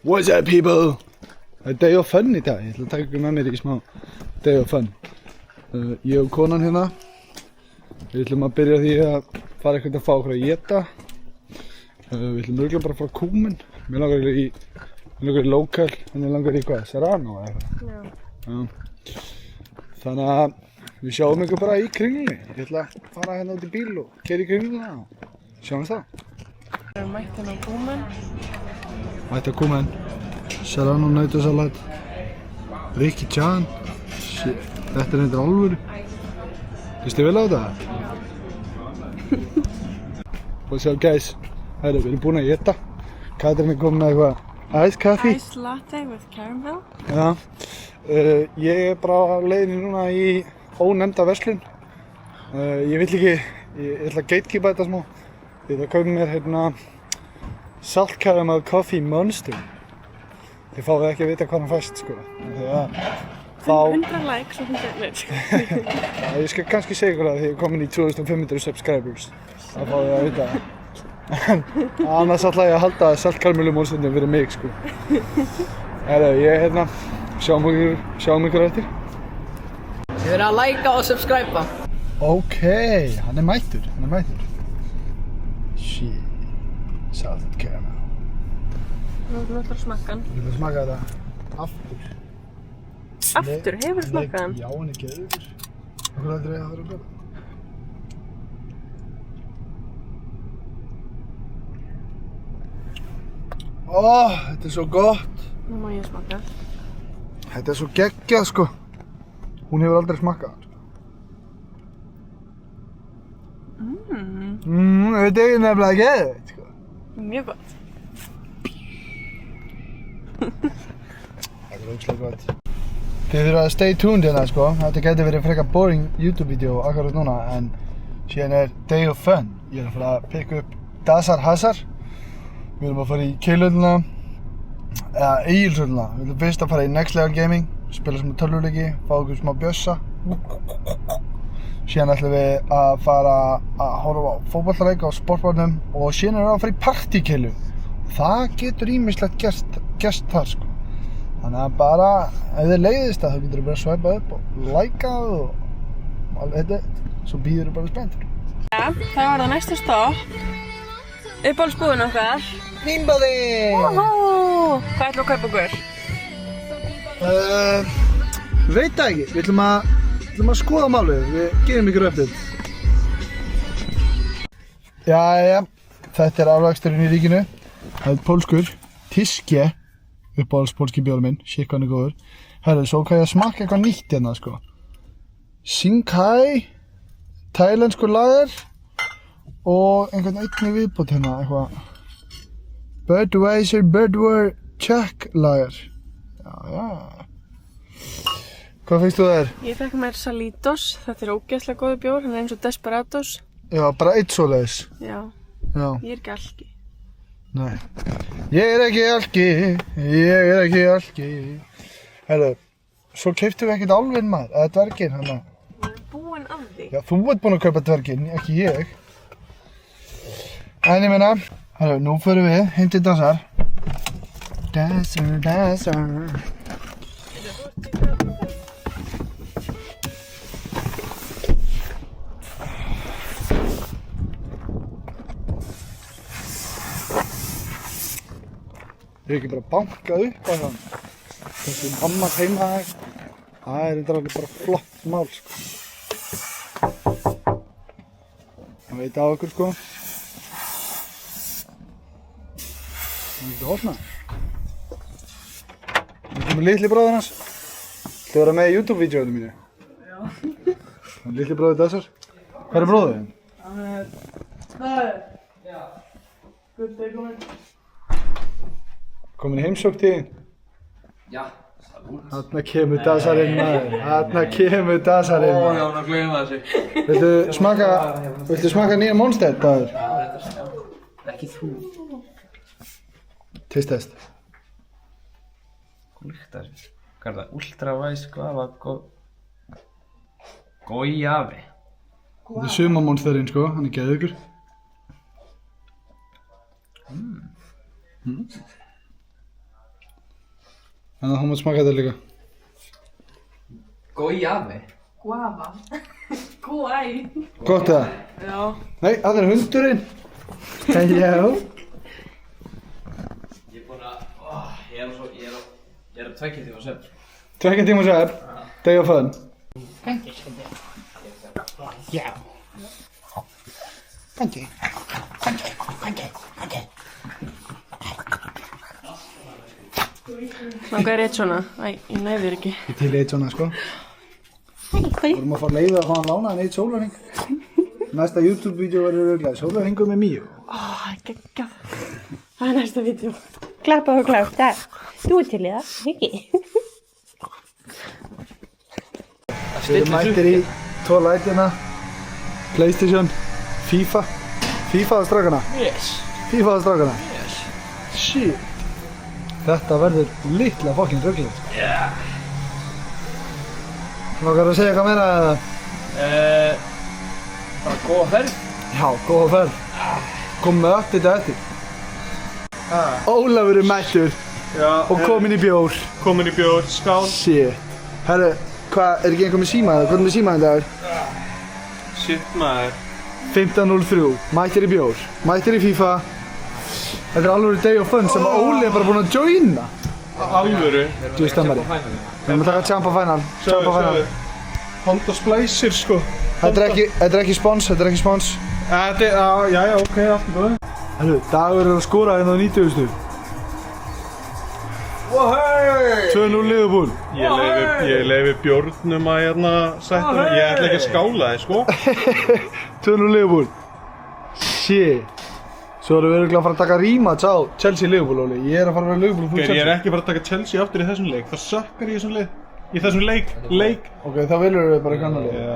What's up people? Það day of fun í dag, ég ætla að taka ykkur með mér í smá day of fun. Ég og konan hérna, við ætlum að byrja því að fara eitthvað að fá okkur að éta. Við ætlum örgulega bara að fara Kúmen. Mér langar í lokal, mér langar í hvað, Serrano eða eitthvað. Já. Þannig að við sjáum ykkur bara í kringlunni. Ég ætla að fara hérna út í bíl og keyra í kringluna og sjáumst það. Við erum mætt hérna á Kúmen. Mætt á Kúmen. Serrano nautasalat. Ricky Chan. Þetta er eitthvað alvöru. Vistu vel á þetta? What's up guys? Við erum búin að éta. Katrín er komin með eitthvað ice coffee. Ice latte with caramel. Já. Ég er bara á leiðinni núna í ónefnda verslun. Ég vill ekki, ég ætla að gatekeepa þetta smá. Ég ætla að kaupa mér hérna salt caramel coffee monster. Þið fáið ekki að vita hvað hann fæst sko. Þá 100 likes og 100 net. Ég skal kannski segja ykkur það því ég er komin í 2500 subscribers. Það fáið þið að vita það. En annars ætla ég að halda salt caramel monsterinn fyrir mig sko. Ég hérna, sjáum ykkur eftir. Þið verður að likea og subscribe. Ok, hann er mættur. Shit, salt caramel. Nú ætlum að smakka hann. Þú ætlum að smaka þetta aftur. Aftur? Hefur þú smakkað hann? Já, hann er geðveikur. Okkur heldur ég að það vera gott. Þetta er svo gott. Nú má ég smakka. Þetta er svo geggjað sko. Hún hefur aldrei smakkað hann. Þetta er nefnilega geðveikt sko. Mjög gott. Þetta er ógeðslega gott. Þið þurfa að stay tuned hérna sko. Þetta gæti verið frekar boring YouTube-vídeó akkurat núna en síðan er day of fun. Ég er að fara að pikka upp Dasar Hazar. Við erum að fara í Keilhöllina, eða Egilshöllina. Við ætlum fyrst að fara í Next Level Gaming, spila smá tölvuleiki, fá okkur smá bjössa. Síðan ætlum við að fara að horfa á fótboltaleik á sportbarnum og síðan erum við að fara í partykeilu. Það getur ýmislegt gerst þar sko. Þannig að bara, ef þið leiðist það, þá getur þið bara svæpað upp og likeað og alveg þetta. Svo býður þið bara spenntur. Ja, það var það næsta stopp. Uppáhaldsbúðin okkar. Vínbóði! Hvað ætlum við að kaupa okkur? Veit það ekki. Við ætlum að skoða málið. Við gerum ykkur update. Jæja, þetta er afraksturinn í ríkinu. Það er pólskur. Tyske. Uppáhalds pólski bjórinn minn. Shit hvað hann er góður. Herru, svo kann ég að smakka eitthvað nýtt hérna sko. Singhai. Thailenskur lager. Og einhvern einni viðbót hérna, eitthvað Budweiser Czech lager. Já. Hvað finnst þú þér? Ég fekk mér Salitos. Þetta er ógeðslega góður bjór, hann er eins og Desperados. Já, bara eitt svoleiðis. Já. Já. Ég er ekki alki. Nei. Ég er ekki alki. Herru, svo keyptum við ekkert álfinn maður, eða dverginn hann. Ég er búinn af því. Já, þú ert búinn að kaupa dverginn, ekki ég. En ég meina, herru, nú förum við heim til Dasar. Dasar. Ég hef ekki bara bankað upp á hann. Þessi mamma heima þær. Það er þetta alveg bara flott mál sko. Það veit á okkur sko. Það er ekki að opna. Það komið litli bróðir hans. Þú vera með í YouTube-vídeóinu mínu. Já. Það er litli bróðir Dasar. Hvað er bróðirinn? Það er. Já. Guð, er komin. Komin í heimsókn til þín? Já, salút. Þarna kemur Dasarinn maður. Þarna kemur Dasarinn. Ó, já, hann að gleyma þessu. Viltu smaka nýja Monster, Dagur? Já, þetta er skjá. Ekki þú. Taste-test. Hvað lyktar þessu? Hvað er það? Ultra Vice Guava Gojavi. Þetta er sumamonsterinn sko, hann er geðveikur. Þannig að hún mátt smaka þetta líka. Guavi. Guava. Guai. Gott það? Já. Nei, það er hundurinn. Já. Ég er búinn að, ég er að 2 tíma svefn. 2 tíma svefn, day of fun. Já. Kanki. Hvað er eitt svona? Æ, ég næði þér ekki. Ég til eitt svona, sko. Við vorum að fara leiðið að fá hann lánaðan eitt sólarhring. Næsta YouTube-vídeó verður örugglega sólarhringur með Míu. Geggjað. Það er næsta vídeo. Klappa og klappa. Þú ert til í það, ekki? Við erum mættir í 2 lætina. PlayStation, FIFA. FIFA að strákana? Yes. FIFA að strákana? Yes. Shit. Þetta verður litla fucking rugglið. Yeah. Langar að segja eitthvað meira eða? Bara góða ferð. Já, góða ferð. Komum með allt þetta eftir. Ólafur er mættur og kominn í bjór. Komin í bjór, skál. Shit. Herru, hvað, er ekki einhver með símaður? Hvað er með símaður í dag? Shit maður. 15:03, mættir í bjór, mættir í FIFA. Þetta er alveg day of fun sem Óli er bara búinn að joina. Alvöru. Þú veist stemmari. Við erum að taka Champa Final. Champa Final. Honda Splicer sko. Þetta er ekki spons, þetta er ekki spons. Þetta er, já, ok, allt er góð. Herru, Dagur er að skora hérna á 90. Wow, hey! 2-0 Liverpool. Ég leifi bjórnum að hérna setja mig. Ég ætla ekki að skála þig sko. 2-0 Liverpool. Shit. Svo erum við örugglega að fara að taka rematch á Chelsea-Liverpool, Óli. Ég er að fara að vera Liverpool og þú Ég er Chelsea. ekki bara að taka Chelsea aftur í þessum leik. Það sökkar í þessum leik. Í þessum leik. Ok, þá viljum við bara eitthvað annað leik. Já.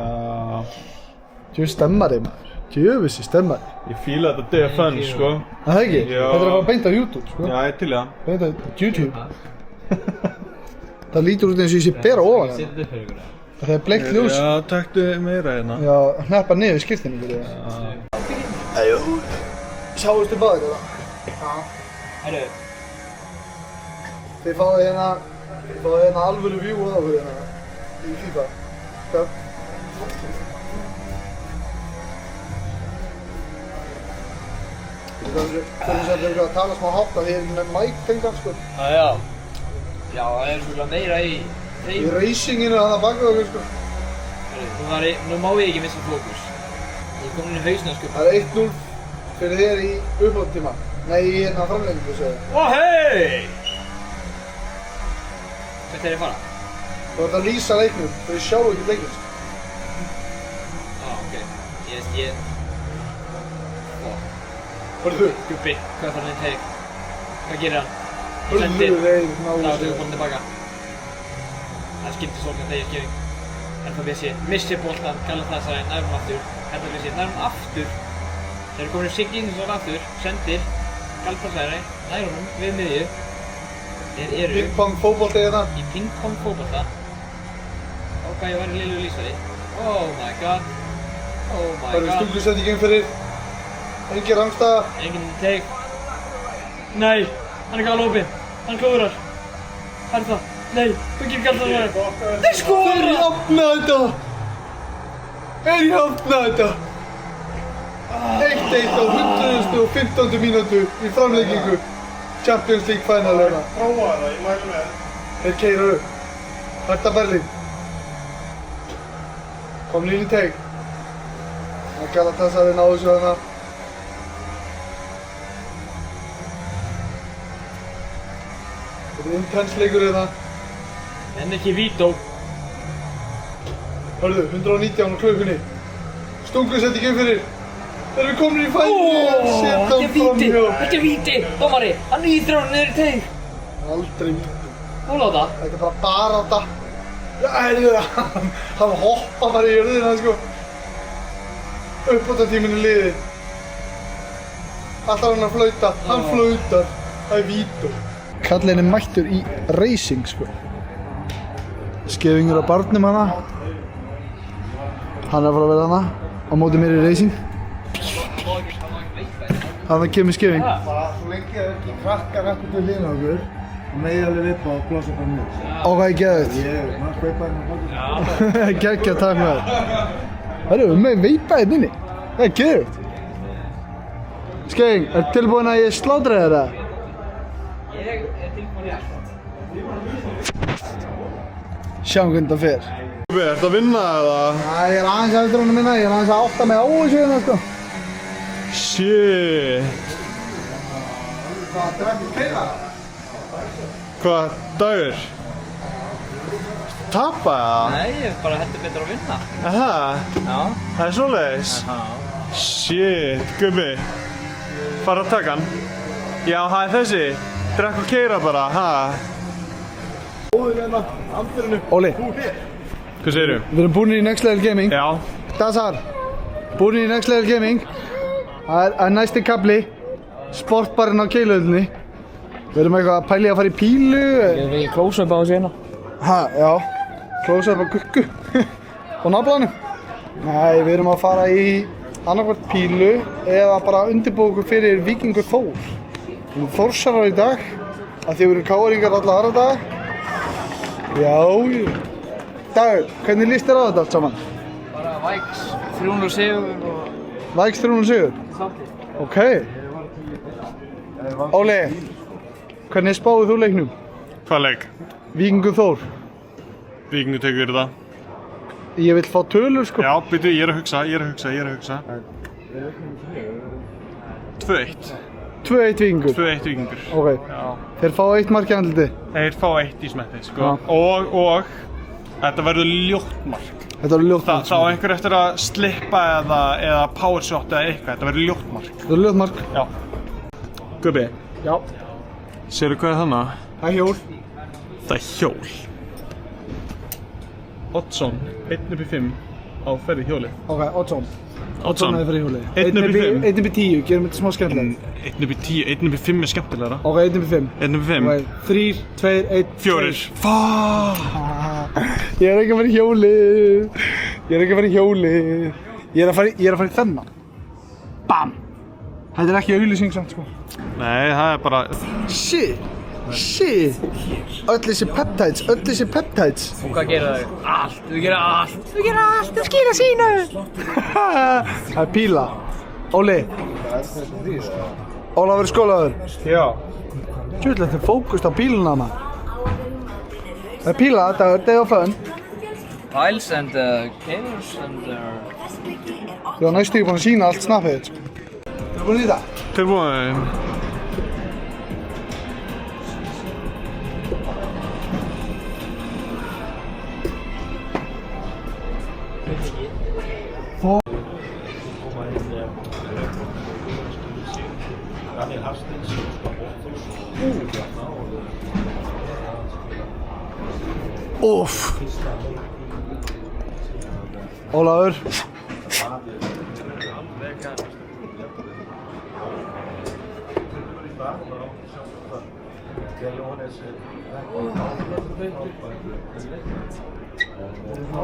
Djöfull stemmari maður. Djöfussi stemmari. Ég fíla þetta day of fun sko. Það ekki? Já. Þetta er að fara beint á YouTube, sko. Já, ég til það. Beint á YouTube. Það lítur út eins og ég sé bera ofan hérna. Settu upp fyrir ykkur. Það er bleikt ljós. Já, taktu meira hérna. Já, hneppa niður skirtinu fyrir það. Æjú. Sjáustu báðir þetta? Herru. Þið fáið hérna alvöru view á það hérna í FIFA. Hvað? Það er svolítið að tala smá hátt að þið er ekki með mic tengdan sko. Já. Já, það er svolítið meira í Í racinginu að það baka okkur sko. Nú má ég ekki missa fókus. Ég er komin í hausna sko. Það er 1-0 fyrir þér í uppbótartíma. Nei, í hérna framlengingu segja. Hei! Hvert er ég að fara? Þú ert að lýsa leiknum, þau sjá ekki leiknum sko. Ok. Hörðu þú? Gubbi, hvað er það með teik? Hvað gerir hann? Hörðu þú? Það var tökum boltan tilbaka. Það skiptir svolítið þegar skefing. Missi boltan, Galatasaray, nærmum aftur. Nærmum aftur. Þeir eru komin í sigling svo aftur, sendir. Galatasaray, nærmum, við miðju. Þeir eru Ping-pong fótbolti hérna. í ping-pong fótbolta. Og hvað ég væri liðlegur lýsari. Oh my god. Oh my Það eru god. stungusendingin fyrir Engir Rangstad. Enginn teik. Nei, hann er gála opinn. Hann klórar. Hvað er það? Nei, hvað gerir Galatasaray? Þeir skora! Þeir jafna þetta! Þeir jafna þetta! 1-1 á 115. mínútu í framlengingu Champions League final hérna. Prófa það, ég mæli með. Þeir keyra upp. Hertha Berlín. Kom línu teik. Það Galatasaray náðu svo þarna. Þetta er intense leikur hérna. En ekki vító. Hörðu, 119 á klukkunni. Stungusendingin fyrir. Þeir eru komin í fæðinu. Seta hann framhjá. Þetta er víti, dómari. Hann íþrjóður hann niður í teig. Aldrei víti. Óláta. Þetta er bara barátta. Já, heyrðu, hann hoppa bara í jörðina, sko. Uppbótartíminn er liðinn. Ætlar hann að flauta. Hann flautar. Það er vító. Kallinn er mættur í racing, sko. Skefingur á barnum hana. Hann er að fara að vera hana. Á móti mér í racing. Þannig kemur skefing. Svo lengi að ekki krakkar eftir til hlýna okkur. Megið alveg vipa og plása bara mjög. Ok, geðið. Maður kaupa hérna bókið. Gekkja, takk með það. Herru, við megum veipa hérna inni. Það er geðið. Skeng, er tilbúin að ég slátri þér það? Ég er tilbúin í allt. Sjáum hvernig það fer. Gubbi, ertu að vinna eða? Ég er aðeins eftir honum minna, ég er aðeins að átta mig á þessu hérna, sko. Shit. Hvað, drekkur keira? Hvað dagur? Tapa eða? Nei, ég er bara heldur betur að vinna. Það? Já. Það er svoleiðis? Shit, Gubbi. Fara að taka hann. Já, það er þessi. Drekk og keira bara, ha? Óli, Hvað segirðu? við erum búin í Next Level Gaming. Já. Dazar, búin í Next Level Gaming. Það er næsti kafli. Sportbarinn á Keiluhöllinni. Við erum eitthvað að pæli að fara í pílu. Ég vil ekki close-up á þessu hérna. Ha, já. Close-up á Guggu. Og naflanum. Nei, við erum að fara í annarkvært pílu eða bara undirbúa okkur fyrir Víkingur Þór. Við erum Þórsarar í dag, af því við erum káringar alla aðra dag. Já. Dagur, hvernig líst þér á þetta allt saman? Bara Vikes, 300 sigur og Vikes 300 sigur? sátti. Ok. Óli, hvernig spáðið þú leiknum? Hvað leik? Víkingur Þór. Víkingur tekur þetta. Ég vill fá tölur, sko. Já, byrju, ég er að hugsa. 2-1. 2-1 Víkingur. 2-1 Víkingur. Ok. Já. Þeir fá 1 mark í andliti. Þeir fá 1 í smetti, sko. Já. Og þetta verður ljótt mark. Þetta var ljótt mark. Það á einhver eftir að slippa eða powershot eða eitthvað. Þetta verður ljótt mark. Þetta var ljótt mark. Já. Gubbi, Já. sérðu hvað er þannig? Það er hjól. Það er hjól. Oddsson, 1/5 á ferði hjólið. Ok, Oddsson. Oddsson, er fyrir hjólið. 1/5. 1/10, gerum þetta smá skemmtilegt. 1/10, 1/5 er skemmtilegra. Ok, 1/5. 1/5. Ok, 3, 2, 1, 4. Fuck! Ég er ekki að fara í hjólið. Ég er að fara í þennan. Bam! Þetta er ekki auglýsing samt, sko. Nei, það er bara... Shit! Öll þessi peptides. Og hvað gera þau? Allt, þú gera allt. Þú skýra sínu! Það er píla. Óli. Ólafur skólaður. Já. Tjóðlega þetta er fókust á píluna, maður. Það er píla, Dagur, day of fun. Piles and cables and Þú var næstu ekki búin að sína allt snappið þitt, sko. Þú er búin í það? Tilbúin. Úff. Ólafur.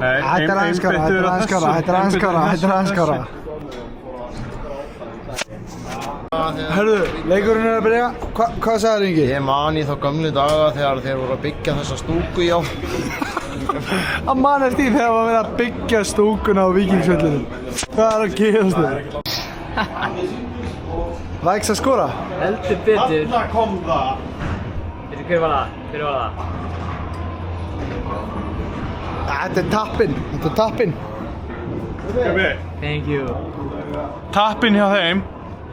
Nei, Þetta er aðeins skara. Hörðu, leikurinn er að byrja. Hvað sagðir Ingi? Ég man í þá gömlu daga þegar þeir voru að byggja þessa stúku í á. Að man eftir því þegar var verið að byggja stúkuna á Víkingsvellinum. Hvað er að gerast þau? Vikes að skora? heldur betur. Þarna kom það. Veitu hver var það? Þetta er tappinn. Gubbi, Thank you. tappinn hjá þeim,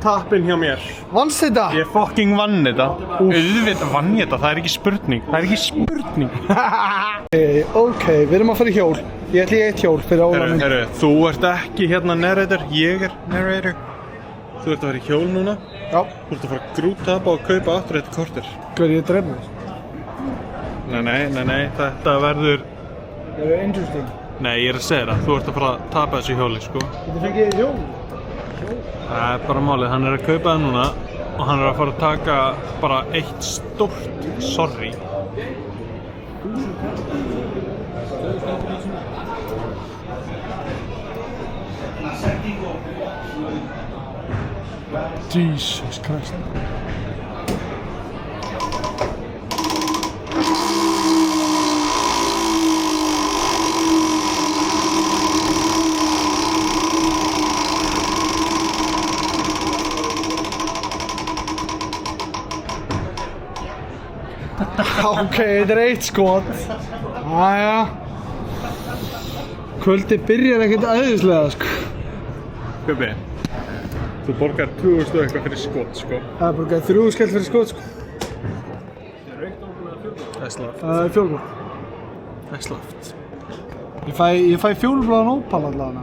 tappinn hjá mér. Vannst þetta? Ég fucking vann þetta. Auðvitað vann ég þetta, það er ekki spurning. Ok, við erum að fara í hjól. Ég ætla í eitt hjól fyrir Ólaf minn. Herru, þú ert ekki hérna narrator, ég er narrator. Þú ert að fara í hjól núna. Já, Þú ert að fara að grúta upp og kaupa aftur eitt kortir. hver ég drefna þess. Nei, þetta verður... Það er interesting. Nei, ég er að segja það, þú ert að fara að tapa þessu hjóli, sko. Þetta fengið hjól. Það er bara málið, hann er að kaupa það núna og hann er að fara að taka bara eitt stórt sorry. Jesus Christ. Ok, þetta eitt skot. Jæja. Kvöldi byrjar ekkert æðislega, sko. Gubbi, þú borgar 2000 eitthvað fyrir skot, sko. Það borgaði 3 skell fyrir skot, sko. Það er slaft. Fjólblá. Það er slaft. Ég fæ fjólbláðan ópal allavega.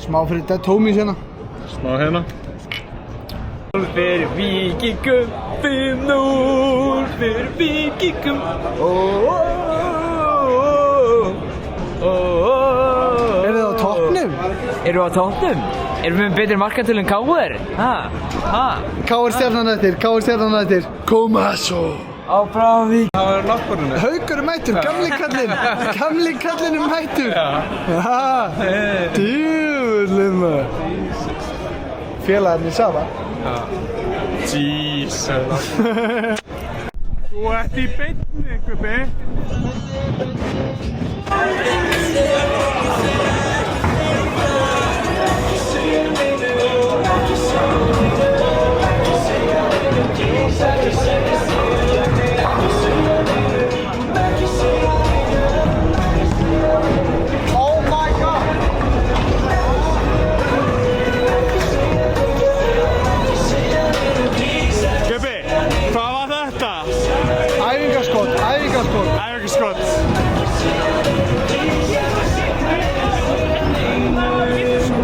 Smá fyrir Dead Homies hérna. Smá hérna. Fyrir Víkingum, 5-0 fyrir Víkingum. Eru þið á toppnum? Erum við á toppnum? Erum við með betri markatölu en KR? K.R. stjarnan eftir. Komasso. Á frá Vík. Það var náttúrulega. Haukur er mættur, gamli kallinn er mættur. Já, djúvillinn maður. Félagarnir sama. Jesus. Þú ert í beinni, Gubbi. Æfingarskot.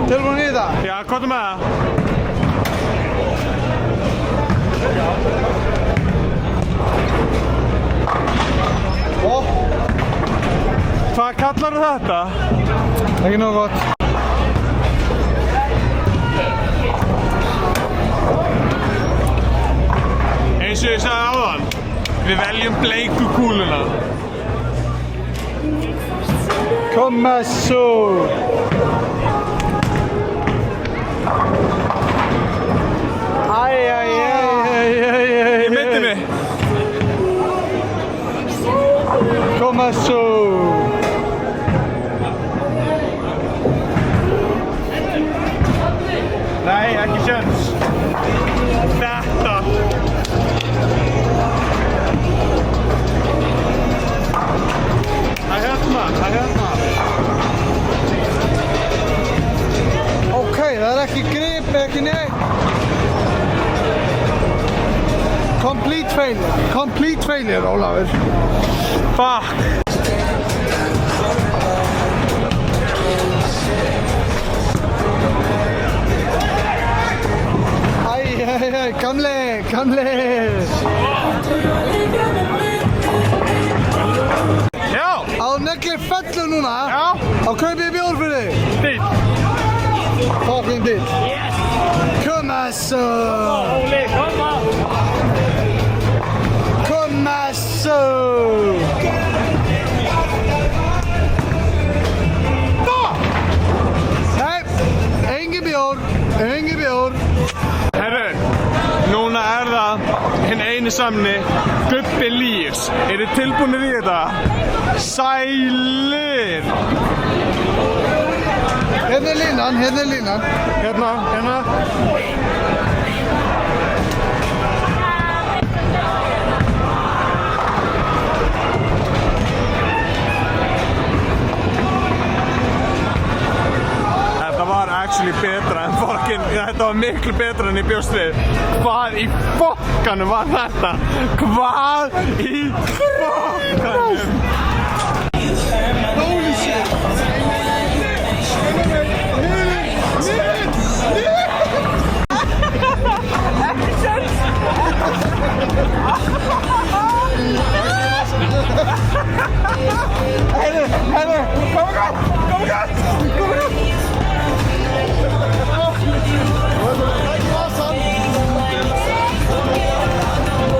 Tilbúin í þetta? Já, hvað með það? Hvað kallar þetta? Ekki nógu gott. Eins og ég sagði áðan, við veljum bleiku kúluna. Komasso. Ég meiddi mig. Komasso. Nei, ekki sjans. Þetta. Það hérna. Ok, það er ekki grip, ekki neitt. Complete failure, Ólafur. Fuck. Gamli. Já. Á negli fellu núna. Já. Á kaupið bjór fyrir þig. Dill. Fucking dill. Yes. Komasso. Komasso. Nei, engin bjór. Herru, núna það hinn eini samni, Gubbi Lýs. Eru tilbúinir í þetta? Sælir! Hérna er línan. Hérna. Þetta var actually betra en þetta var miklu betra en ég bjóst við. Hvað í fokkanum var þetta? Holy shit.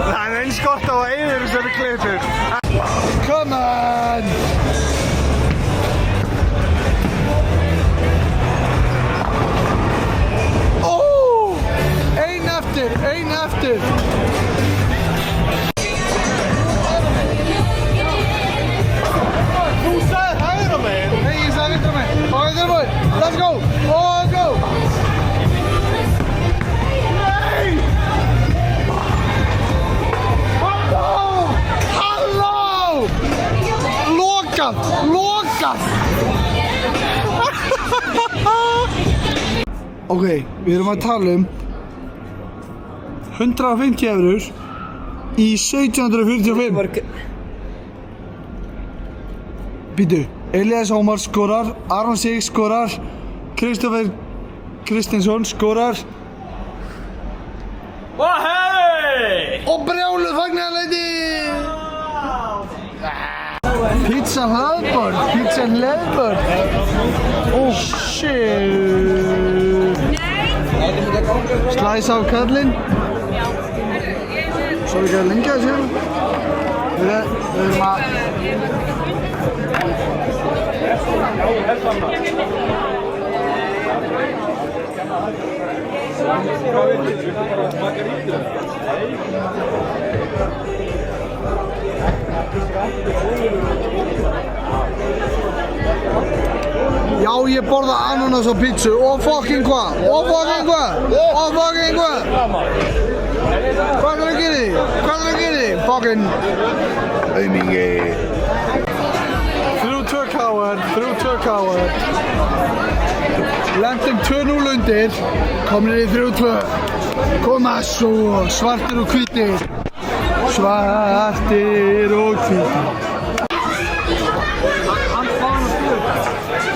Það er eins gott á að eyða þessari klippur. Come on. go! Og go! Nei! Halló! Lokað! Lokað! Ok, við erum að tala um 150 eurur í 1745. Býtu, Elias Ómar skorar, Aron Sig skorar, Kristoffer Kristinsson skorar og brjáluð fagnaðarlæti! Pizza hlaðborð, pizza hlaðborð. Oh shit. Slæs af kallinn. Svo ekki að lengja þessu. Við erum að... Já, ég borða ananas á pizzu og fucking hvað? Og fucking hvað? Og fucking hvað? Hvað er að gera þig? Hvað er að gera þig? Fucking aumingi. 3-2 KR, 3-2 KR. Lentum 2-0 undir, komin í 3-2. Koma svo, svartir og hvítir. Svartir og hvítir.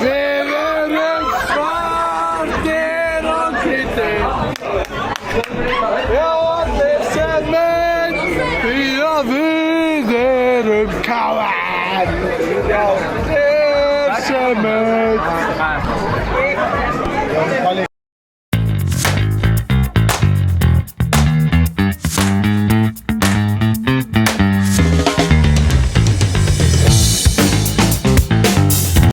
Við erum svartir og hvítir. Já, allir sem einn, því að við erum KR. Já, allir sem einn.